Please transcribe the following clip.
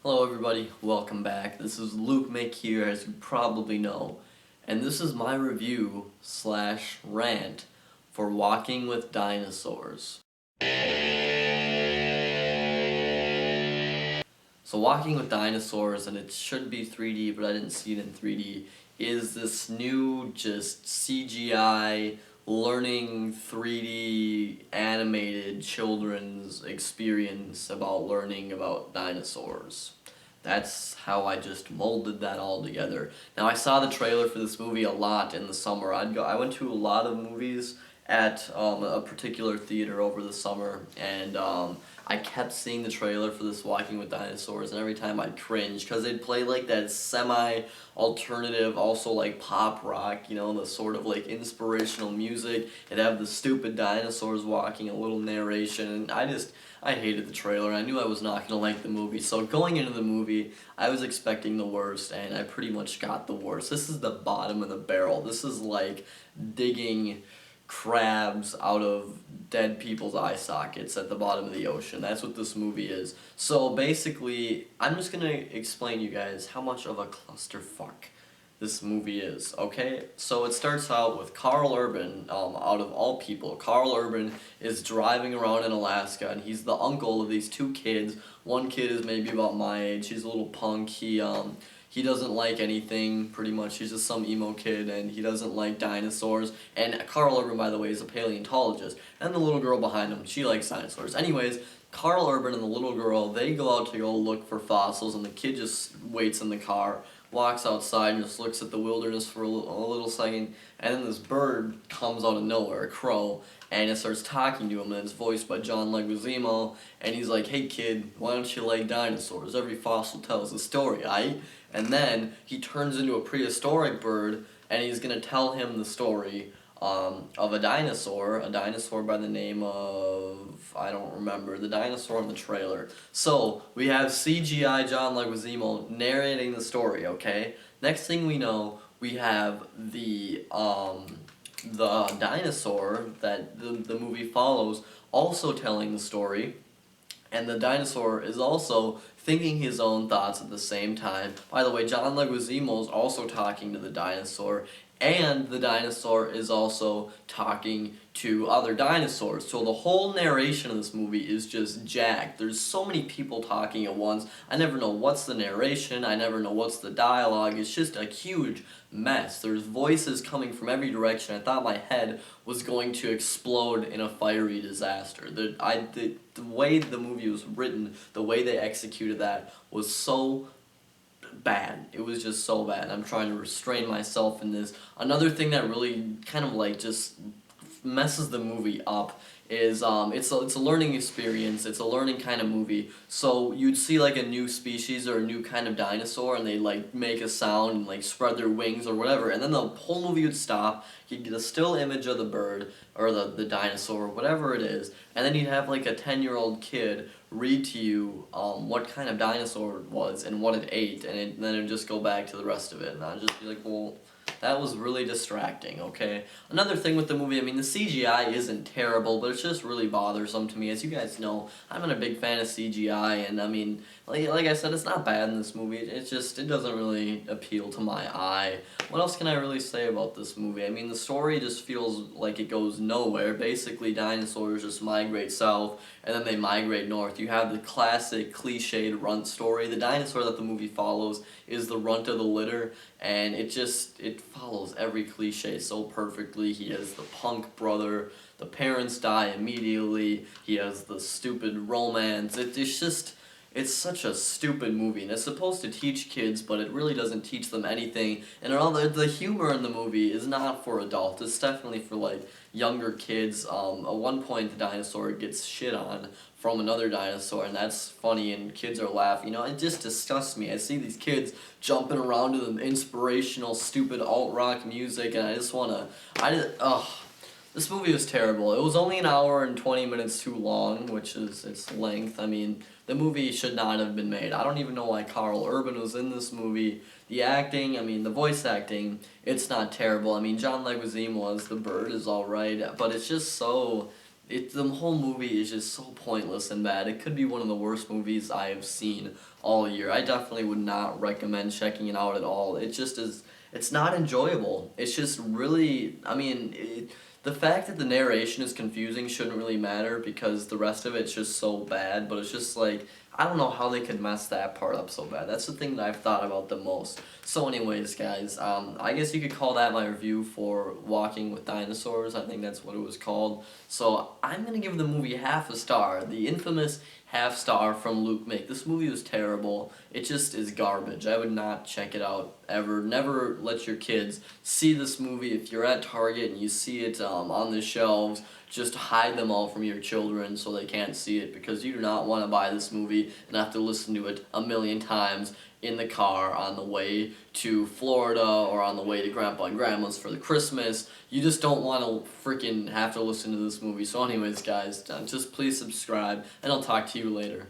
Hello everybody, welcome back. This is lukemick here, as you probably know, and this is my review slash rant for Walking with Dinosaurs. So Walking with Dinosaurs, and it should be 3D, but I didn't see it in 3D, is this new just CGI learning 3D animated children's experience about learning about dinosaurs. That's how I just molded that all together. Now I saw the trailer for this movie a lot in the summer. I went to a lot of movies at a particular theater over the summer, and I kept seeing the trailer for this Walking with Dinosaurs, and every time I'd cringe because they'd play like that semi-alternative, also like pop rock, you know, the sort of like inspirational music. It'd have the stupid dinosaurs walking, a little narration, and I hated the trailer. I knew I was not gonna like the movie, so going into the movie, I was expecting the worst, and I pretty much got the worst. This is the bottom of the barrel. This is like digging crabs out of dead people's eye sockets at the bottom of the ocean. That's what this movie is. So basically, I'm just gonna explain to you guys how much of a clusterfuck this movie is, okay? So it starts out with Carl Urban, out of all people. Carl Urban is driving around in Alaska, and he's the uncle of these two kids. One kid is maybe about my age. He's a little punk. He doesn't like anything, pretty much. He's just some emo kid, and he doesn't like dinosaurs. And Carl Urban, by the way, is a paleontologist. And the little girl behind him, she likes dinosaurs. Anyways, Carl Urban and the little girl, they go out to go look for fossils, and the kid just waits in the car, walks outside, and just looks at the wilderness for a little second, and then this bird comes out of nowhere, a crow, and it starts talking to him, and it's voiced by John Leguizamo, and he's like, "Hey kid, why don't you like dinosaurs? Every fossil tells a story, aight?" And then he turns into a prehistoric bird, and he's gonna tell him the story of a dinosaur by the name of, I don't remember, the dinosaur in the trailer. So, we have CGI John Leguizamo narrating the story, okay? Next thing we know, we have the dinosaur that the movie follows also telling the story, and the dinosaur is also thinking his own thoughts at the same time. By the way, John Leguizamo is also talking to the dinosaur, and the dinosaur is also talking to other dinosaurs. So the whole narration of this movie is just jacked. There's so many people talking at once. I never know what's the narration. I never know what's the dialogue. It's just a huge mess. There's voices coming from every direction. I thought my head was going to explode in a fiery disaster. The way the movie was written, the way they executed that was so bad. It was just so bad. I'm trying to restrain myself in this. Another thing that really kind of like just messes the movie up is it's a learning experience. It's a learning kind of movie. So you'd see like a new species or a new kind of dinosaur, and they like make a sound and like spread their wings or whatever, and then the whole movie would stop. You'd get a still image of the bird or the dinosaur, whatever it is, and then you'd have like a 10-year-old kid read to you what kind of dinosaur it was and what it ate, and then it'd just go back to the rest of it, and I'd just be like, well, that was really distracting, okay? Another thing with the movie, I mean, the CGI isn't terrible, but it's just really bothersome to me. As you guys know, I'm not a big fan of CGI, and I mean, like I said, it's not bad in this movie. It doesn't really appeal to my eye. What else can I really say about this movie? I mean, the story just feels like it goes nowhere. Basically, dinosaurs just migrate south, and then they migrate north. You have the classic, cliched runt story. The dinosaur that the movie follows is the runt of the litter, and it follows every cliche so perfectly. He has the punk brother, the parents die immediately, he has the stupid romance. It's such a stupid movie, and it's supposed to teach kids, but it really doesn't teach them anything. And all the humor in the movie is not for adults. It's definitely for like younger kids. At one point, the dinosaur gets shit on from another dinosaur, and that's funny, and kids are laughing. You know, it just disgusts me. I see these kids jumping around to the inspirational, stupid alt-rock music, and this movie was terrible. It was only an hour and 20 minutes too long, which is its length. I mean, the movie should not have been made. I don't even know why Carl Urban was in this movie. The acting, I mean, the voice acting, it's not terrible. I mean, John Leguizamo as the bird is alright, but it's just so the whole movie is just so pointless and bad. It could be one of the worst movies I have seen all year. I definitely would not recommend checking it out at all. It just is. It's not enjoyable. It's just really. I mean, the fact that the narration is confusing shouldn't really matter because the rest of it's just so bad. But it's just like I don't know how they could mess that part up so bad. That's the thing that I've thought about the most. So, anyways, guys, I guess you could call that my review for Walking with Dinosaurs. I think that's what it was called. So, I'm gonna give the movie half a star. The infamous half star from lukemick. This movie was terrible. It just is garbage. I would not check it out ever. Never let your kids see this movie. If you're at Target and you see it on the shelves, just hide them all from your children so they can't see it because you do not want to buy this movie and have to listen to it a million times in the car on the way to Florida or on the way to Grandpa and Grandma's for the Christmas. You just don't want to freaking have to listen to this movie. So anyways, guys, just please subscribe and I'll talk to you later.